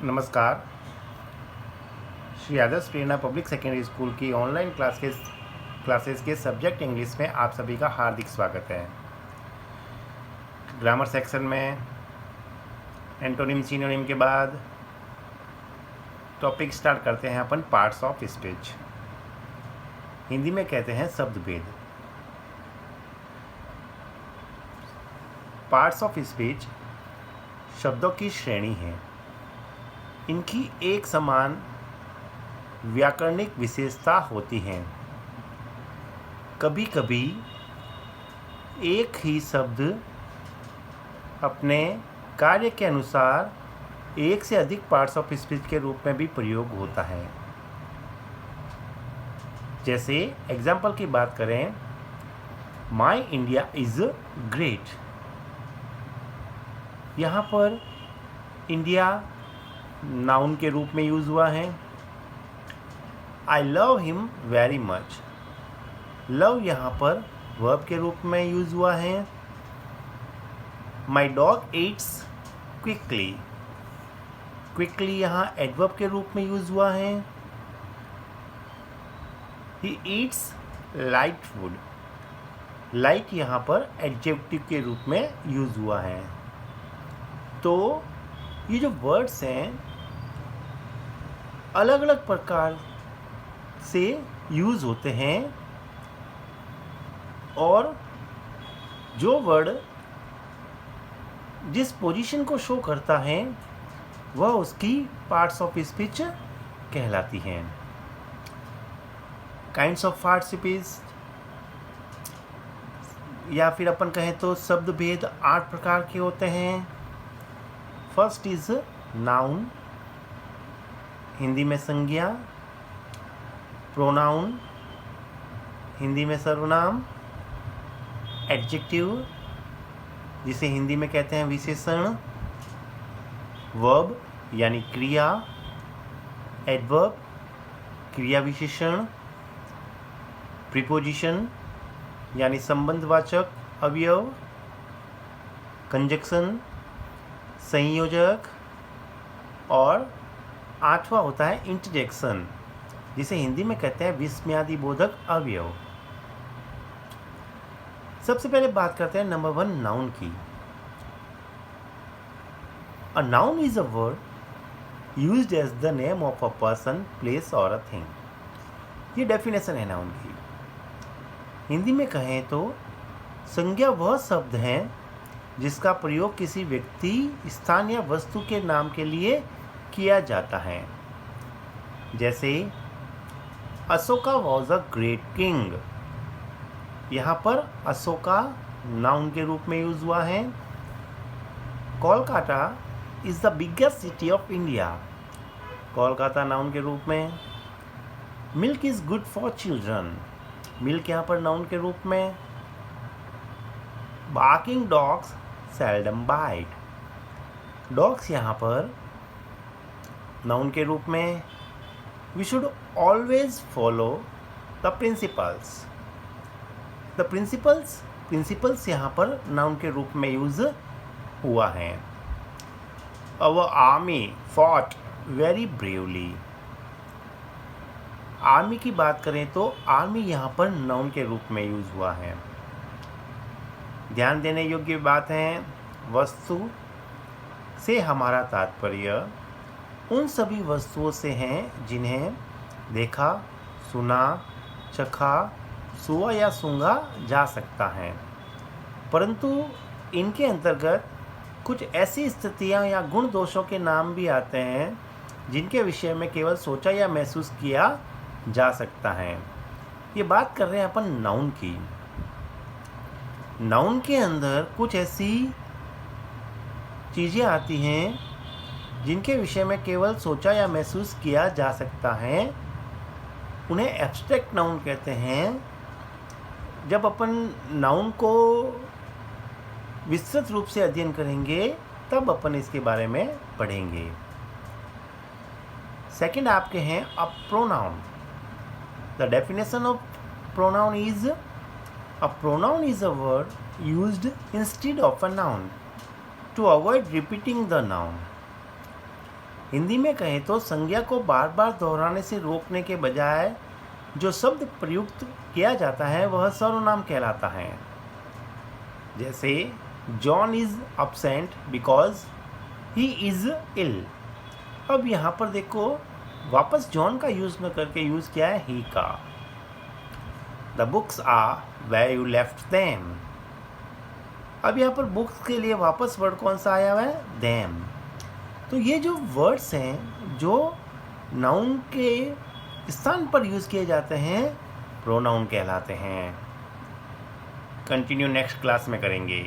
नमस्कार। श्री आदर्श प्रेरणा public secondary school की online classes के सब्जेक्ट इंग्लिश में आप सभी का हार्दिक स्वागत है। ग्रामर सेक्शन में एंटोनिम सिनोनिम के बाद टॉपिक स्टार्ट करते हैं अपन पार्ट्स ऑफ स्पीच। हिंदी में कहते हैं शब्द भेद। पार्ट्स ऑफ स्पीच शब्दों की श्रेणी है। इनकी एक समान व्याकरणिक विशेषता होती है। कभी कभी एक ही शब्द अपने कार्य के अनुसार एक से अधिक पार्ट्स ऑफ स्पीच के रूप में भी प्रयोग होता है। जैसे एग्जाम्पल की बात करें, माई इंडिया इज ग्रेट। यहाँ पर इंडिया नाउन के रूप में यूज़ हुआ है। I love him very much. Love यहाँ पर वर्ब के रूप में यूज़ हुआ है। My dog Yeats quickly. Quickly यहाँ एडवर्ब के रूप में यूज़ हुआ है। He eats light food. Light यहाँ पर एडजेक्टिव के रूप में यूज़ हुआ है। तो ये जो वर्ड्स हैं अलग अलग प्रकार से यूज़ होते हैं और जो वर्ड जिस पोजीशन को शो करता है वह उसकी पार्ट्स ऑफ स्पीच कहलाती हैं। काइंड्स ऑफ पार्ट्स स्पीच या फिर अपन कहें तो शब्द भेद 8 प्रकार के होते हैं। फर्स्ट इज नाउन, हिंदी में संज्ञा। प्रोनाउन, हिंदी में सर्वनाम। एडजेक्टिव, जिसे हिंदी में कहते हैं विशेषण। वर्ब यानी क्रिया। एडवर्ब, क्रिया विशेषण। प्रीपोजिशन यानी संबंधवाचक अवयव। कंजक्शन, संयोजक। और 8वां होता है इंटरजेक्शन, जिसे हिंदी में कहते हैं विस्मयादि बोधक अवयव। सबसे पहले बात करते हैं नंबर 1 नाउन की। A noun is a word used as the name of a person, place और अ थिंग। ये डेफिनेशन है नाउन की। हिंदी में कहें तो संज्ञा वह शब्द है जिसका प्रयोग किसी व्यक्ति, स्थान या वस्तु के नाम के लिए किया जाता है। जैसे Ashoka was a great king. यहाँ पर अशोका नाउन के रूप में यूज हुआ है। Kolkata is the biggest city of India. Kolkata noun के रूप में। Milk is good for children. Milk यहाँ पर नाउन के रूप में। Barking dogs seldom bite. Dogs यहाँ पर नाउन के रूप में। We should always follow the principles. The principles यहाँ पर नाउन के रूप में यूज हुआ है। Our army fought very bravely. Army की बात करें तो आर्मी यहाँ पर नाउन के रूप में यूज हुआ है। ध्यान देने योग्य बात है, वस्तु से हमारा तात्पर्य उन सभी वस्तुओं से हैं जिन्हें देखा, सुना, चखा, छुआ या सूंघा जा सकता है, परंतु इनके अंतर्गत कुछ ऐसी स्थितियां या गुण दोषों के नाम भी आते हैं जिनके विषय में केवल सोचा या महसूस किया जा सकता है। ये बात कर रहे हैं अपन नाउन की। नाउन के अंदर कुछ ऐसी चीज़ें आती हैं जिनके विषय में केवल सोचा या महसूस किया जा सकता है। उन्हें एब्स्ट्रैक्ट नाउन कहते हैं। जब अपन नाउन को विस्तृत रूप से अध्ययन करेंगे तब अपन इसके बारे में पढ़ेंगे। सेकंड आपके हैं a pronoun. The definition of pronoun is a pronoun is a word used instead of a noun to avoid repeating the noun. Hindi में कहें तो संज्ञा को बार बार दोहराने से रोकने के बजाय जो शब्द प्रयुक्त किया जाता है वह सर्वनाम कहलाता है। जैसे John is absent because he is ill. अब यहाँ पर देखो वापस जॉन का यूज न करके यूज किया है ही का। The books are where you left them. अब यहाँ पर बुक्स के लिए वापस वर्ड कौन सा आया हुआ है? देम। तो ये जो वर्ड्स हैं जो नाउन के स्थान पर यूज किए जाते हैं प्रोनाउन कहलाते हैं। कंटिन्यू नेक्स्ट क्लास में करेंगे।